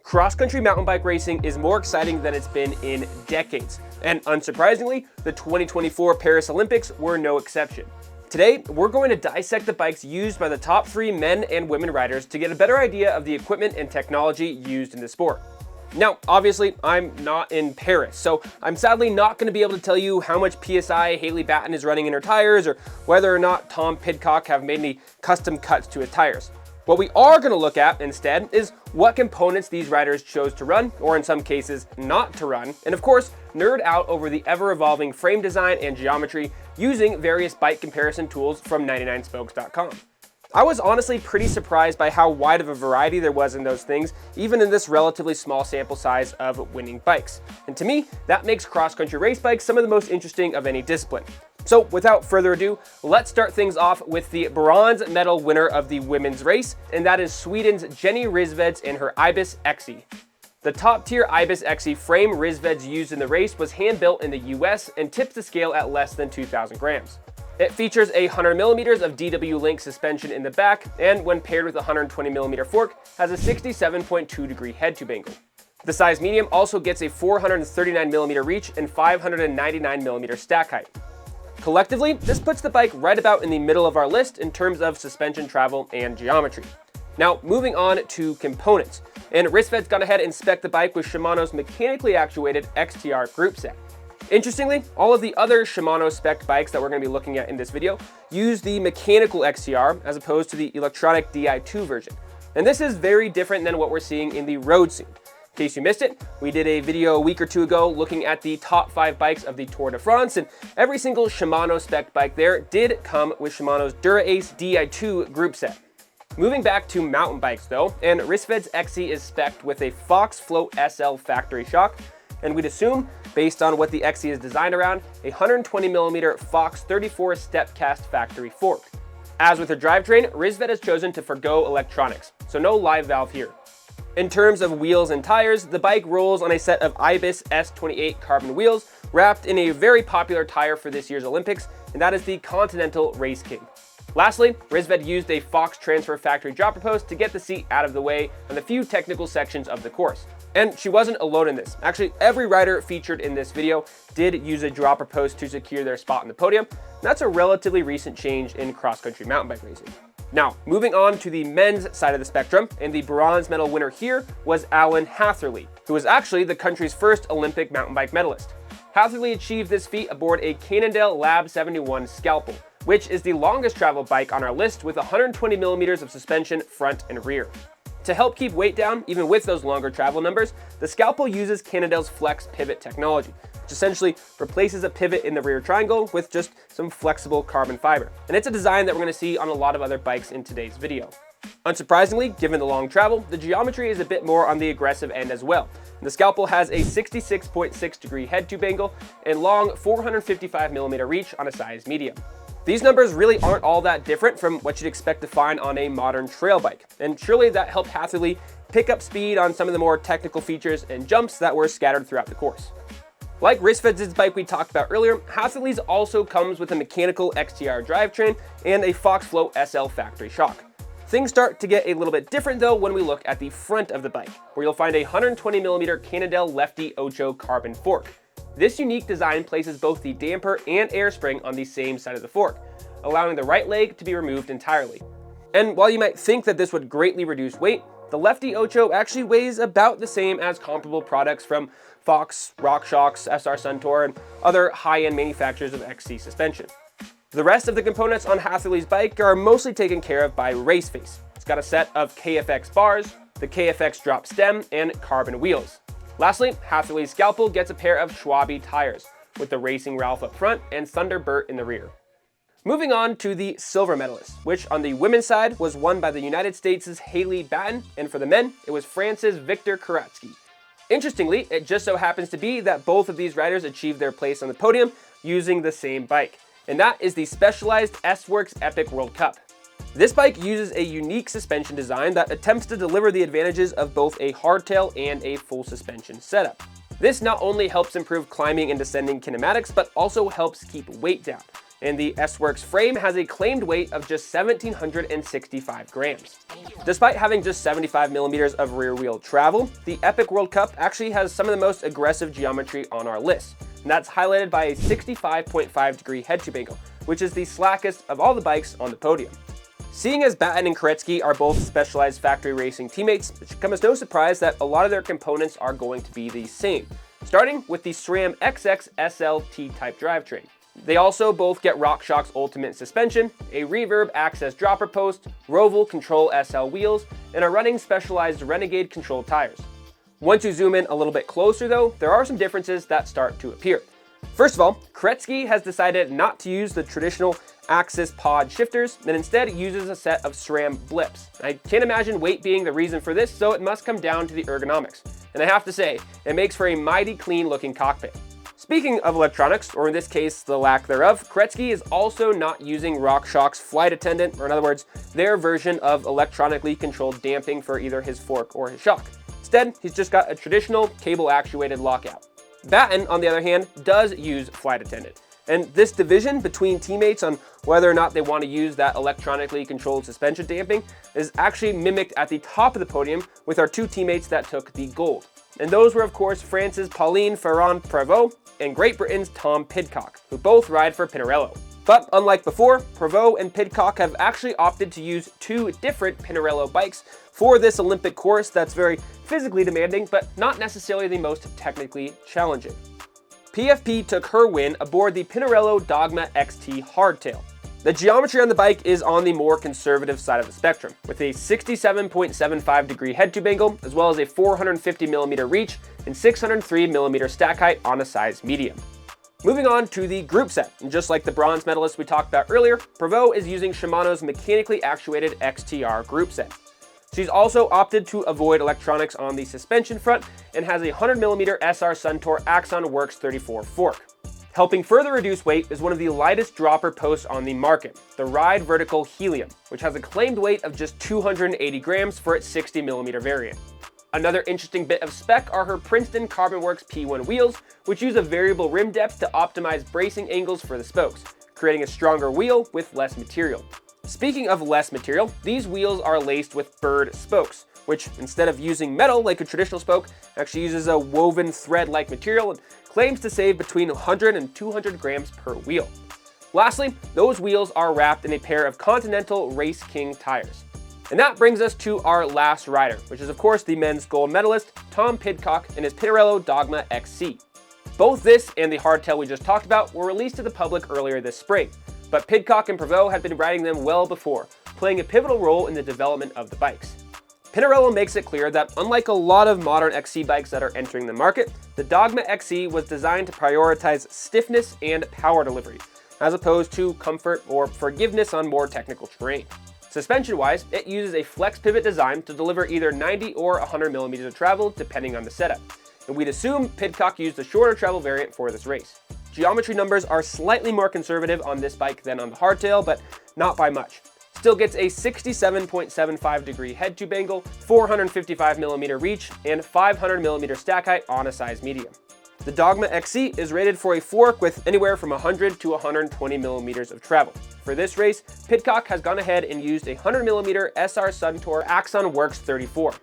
Cross-country mountain bike racing is more exciting than it's been in decades, and unsurprisingly, the 2024 Paris Olympics were no exception. Today, we're going to dissect the bikes used by the top 3 men and women riders to get a better idea of the equipment and technology used in the sport. Now, obviously, I'm not in Paris, so I'm sadly not going to be able to tell you how much PSI Haley Batten is running in her tires or whether or not Tom Pidcock have made any custom cuts to his tires. What we are going to look at instead is what components these riders chose to run, or in some cases not to run, and of course, nerd out over the ever-evolving frame design and geometry using various bike comparison tools from 99spokes.com. I was honestly pretty surprised by how wide of a variety there was in those things, even in this relatively small sample size of winning bikes. And to me, that makes cross-country race bikes some of the most interesting of any discipline. So without further ado, let's start things off with the bronze medal winner of the women's race, and that is Sweden's Jenny Rissveds in her Ibis Exie. The top-tier Ibis Exie frame Rissveds used in the race was hand-built in the US and tips the scale at less than 2,000 grams. It features a 100mm of DW Link suspension in the back, and when paired with a 120mm fork, has a 67.2 degree head tube angle. The size medium also gets a 439mm reach and 599mm stack height. Collectively, this puts the bike right about in the middle of our list in terms of suspension travel and geometry. Now, moving on to components, and Rissved's gone ahead and spec'd the bike with Shimano's mechanically actuated XTR group set. Interestingly, all of the other Shimano spec bikes that we're going to be looking at in this video use the mechanical XTR as opposed to the electronic Di2 version. And this is very different than what we're seeing in the road scene. In case you missed it, we did a video a week or two ago looking at the top 5 bikes of the Tour de France, and every single Shimano spec bike there did come with Shimano's Dura-Ace Di2 group set. Moving back to mountain bikes though, and Rissved's Exie is spec'd with a Fox Float SL factory shock, and we'd assume, based on what the Exie is designed around, a 120mm Fox 34 step cast factory fork. As with her drivetrain, Rissved has chosen to forgo electronics, so no live valve here. In terms of wheels and tires, the bike rolls on a set of Ibis S28 carbon wheels, wrapped in a very popular tire for this year's Olympics, and that is the Continental Race King. Lastly, Rissved used a Fox Transfer factory dropper post to get the seat out of the way on the few technical sections of the course. And she wasn't alone in this. Actually, every rider featured in this video did use a dropper post to secure their spot on the podium. That's a relatively recent change in cross-country mountain bike racing. Now, moving on to the men's side of the spectrum, and the bronze medal winner here was Alan Hatherley, who was actually the country's first Olympic mountain bike medalist. Hatherley achieved this feat aboard a Cannondale Lab 71 Scalpel, which is the longest traveled bike on our list with 120mm of suspension front and rear. To help keep weight down, even with those longer travel numbers, the Scalpel uses Cannondale's Flex Pivot technology, which essentially replaces a pivot in the rear triangle with just some flexible carbon fiber. And it's a design that we're going to see on a lot of other bikes in today's video. Unsurprisingly, given the long travel, the geometry is a bit more on the aggressive end as well. The Scalpel has a 66.6 degree head tube angle and long 455mm reach on a size medium. These numbers really aren't all that different from what you'd expect to find on a modern trail bike, and surely that helped Hatherley pick up speed on some of the more technical features and jumps that were scattered throughout the course. Like Rissved's bike we talked about earlier, Hatherley's also comes with a mechanical XTR drivetrain and a Fox Float SL factory shock. Things start to get a little bit different though when we look at the front of the bike, where you'll find a 120mm Cannondale Lefty Ocho carbon fork. This unique design places both the damper and air spring on the same side of the fork, allowing the right leg to be removed entirely. And while you might think that this would greatly reduce weight, the Lefty Ocho actually weighs about the same as comparable products from Fox, RockShox, SR Suntour, and other high-end manufacturers of XC suspension. The rest of the components on Hatherley's bike are mostly taken care of by Raceface. It's got a set of KFX bars, the KFX drop stem, and carbon wheels. Lastly, Hatherley's Scalpel gets a pair of Schwalbe tires, with the Racing Ralph up front and Thunderbird in the rear. Moving on to the silver medalist, which on the women's side was won by the United States' Haley Batten, and for the men, it was France's Victor Karatsky. Interestingly, it just so happens to be that both of these riders achieved their place on the podium using the same bike, and that is the Specialized S-Works Epic World Cup. This bike uses a unique suspension design that attempts to deliver the advantages of both a hardtail and a full suspension setup. This not only helps improve climbing and descending kinematics, but also helps keep weight down, and the S-Works frame has a claimed weight of just 1,765 grams. Despite having just 75 millimeters of rear wheel travel, the Epic World Cup actually has some of the most aggressive geometry on our list, and that's highlighted by a 65.5 degree head tube angle, which is the slackest of all the bikes on the podium. Seeing as Batten and Koretsky are both specialized factory racing teammates, it should come as no surprise that a lot of their components are going to be the same, starting with the SRAM XX SL T-type drivetrain. They also both get RockShox Ultimate suspension, a Reverb Access dropper post, Roval Control SL wheels, and are running specialized Renegade Control tires. Once you zoom in a little bit closer though, there are some differences that start to appear. First of all, Koretsky has decided not to use the traditional Axis pod shifters and instead uses a set of SRAM blips. I can't imagine weight being the reason for this, so it must come down to the ergonomics. And I have to say, it makes for a mighty clean looking cockpit. Speaking of electronics, or in this case, the lack thereof, Koretsky is also not using RockShox Flight Attendant, or in other words, their version of electronically controlled damping for either his fork or his shock. Instead, he's just got a traditional cable actuated lockout. Batten, on the other hand, does use Flight Attendant. And this division between teammates on whether or not they want to use that electronically controlled suspension damping is actually mimicked at the top of the podium with our two teammates that took the gold. And those were, of course, France's Pauline Ferrand-Prévot and Great Britain's Tom Pidcock, who both ride for Pinarello. But unlike before, Prévot and Pidcock have actually opted to use two different Pinarello bikes for this Olympic course that's very physically demanding, but not necessarily the most technically challenging. PFP took her win aboard the Pinarello Dogma XC Hardtail. The geometry on the bike is on the more conservative side of the spectrum, with a 67.75 degree head tube angle, as well as a 450 millimeter reach and 603 millimeter stack height on a size medium. Moving on to the group set, and just like the bronze medalist we talked about earlier, Prévot is using Shimano's mechanically actuated XTR group set. She's also opted to avoid electronics on the suspension front and has a 100mm SR Suntour Axon Works 34 fork. Helping further reduce weight is one of the lightest dropper posts on the market, the Ride Vertical Helium, which has a claimed weight of just 280 grams for its 60mm variant. Another interesting bit of spec are her Princeton Carbon Works P1 wheels, which use a variable rim depth to optimize bracing angles for the spokes, creating a stronger wheel with less material. Speaking of less material, these wheels are laced with bird spokes, which instead of using metal like a traditional spoke, actually uses a woven thread-like material and claims to save between 100 and 200 grams per wheel. Lastly, those wheels are wrapped in a pair of Continental Race King tires. And that brings us to our last rider, which is of course the men's gold medalist, Tom Pidcock, and his Pinarello Dogma XC. Both this and the hardtail we just talked about were released to the public earlier this spring, but Pidcock and Prévot had been riding them well before, playing a pivotal role in the development of the bikes. Pinarello makes it clear that unlike a lot of modern XC bikes that are entering the market, the Dogma XC was designed to prioritize stiffness and power delivery, as opposed to comfort or forgiveness on more technical terrain. Suspension-wise, it uses a flex pivot design to deliver either 90 or 100 millimeters of travel, depending on the setup. And we'd assume Pidcock used the shorter travel variant for this race. Geometry numbers are slightly more conservative on this bike than on the hardtail, but not by much. Still gets a 67.75 degree head tube angle, 455 millimeter reach, and 500 millimeter stack height on a size medium. The Dogma XC is rated for a fork with anywhere from 100 to 120 millimeters of travel. For this race, Pidcock has gone ahead and used a 100mm SR Suntour Axon Works 34.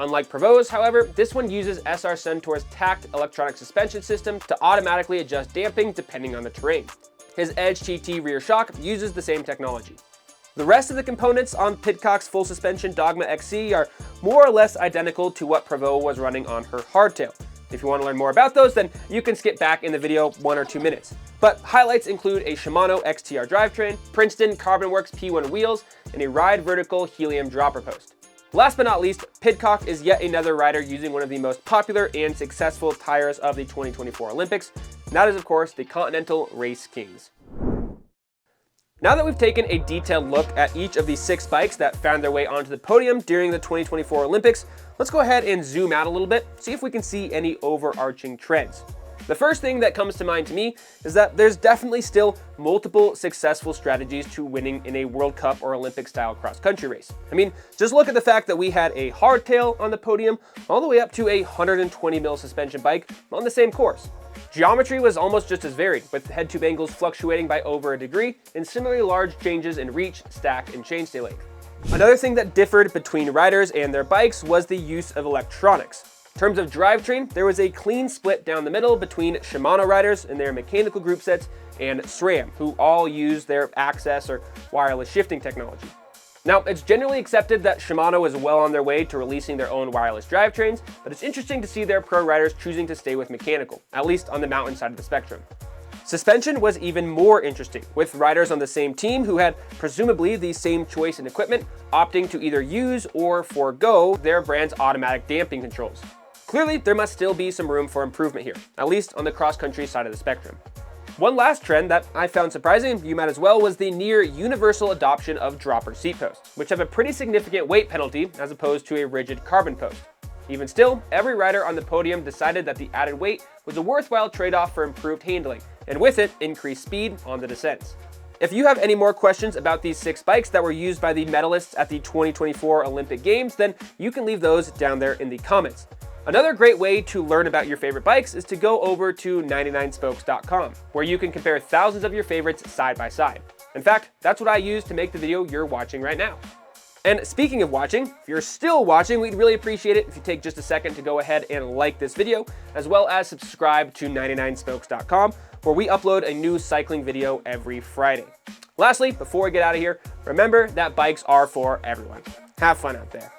Unlike Prévot's, however, this one uses SR Suntour's tacked electronic suspension system to automatically adjust damping depending on the terrain. His Edge TT rear shock uses the same technology. The rest of the components on Pidcock's full suspension Dogma XC are more or less identical to what Prévot was running on her hardtail. If you want to learn more about those, then you can skip back in the video 1 or 2 minutes. But highlights include a Shimano XTR drivetrain, Princeton Carbon Works P1 wheels, and a Ride Vertical Helium dropper post. Last but not least, Pidcock is yet another rider using one of the most popular and successful tires of the 2024 Olympics, and that is of course the Continental Race Kings. Now that we've taken a detailed look at each of the 6 bikes that found their way onto the podium during the 2024 Olympics, let's go ahead and zoom out a little bit, see if we can see any overarching trends. The first thing that comes to mind to me is that there's definitely still multiple successful strategies to winning in a World Cup or Olympic style cross-country race. I mean, just look at the fact that we had a hardtail on the podium all the way up to a 120mm suspension bike on the same course. Geometry was almost just as varied, with head tube angles fluctuating by over a degree and similarly large changes in reach, stack, and chainstay length. Another thing that differed between riders and their bikes was the use of electronics. In terms of drivetrain, there was a clean split down the middle between Shimano riders and their mechanical group sets and SRAM, who all use their access or wireless shifting technology. Now, it's generally accepted that Shimano is well on their way to releasing their own wireless drivetrains, but it's interesting to see their pro riders choosing to stay with mechanical, at least on the mountain side of the spectrum. Suspension was even more interesting, with riders on the same team who had presumably the same choice in equipment opting to either use or forego their brand's automatic damping controls. Clearly, there must still be some room for improvement here, at least on the cross-country side of the spectrum. One last trend that I found surprising, you might as well, was the near universal adoption of dropper seat posts, which have a pretty significant weight penalty as opposed to a rigid carbon post. Even still, every rider on the podium decided that the added weight was a worthwhile trade-off for improved handling, and with it, increased speed on the descents. If you have any more questions about these 6 bikes that were used by the medalists at the 2024 Olympic Games, then you can leave those down there in the comments. Another great way to learn about your favorite bikes is to go over to 99spokes.com, where you can compare thousands of your favorites side by side. In fact, that's what I use to make the video you're watching right now. And speaking of watching, if you're still watching, we'd really appreciate it if you take just a second to go ahead and like this video, as well as subscribe to 99spokes.com, where we upload a new cycling video every Friday. Lastly, before we get out of here, remember that bikes are for everyone. Have fun out there.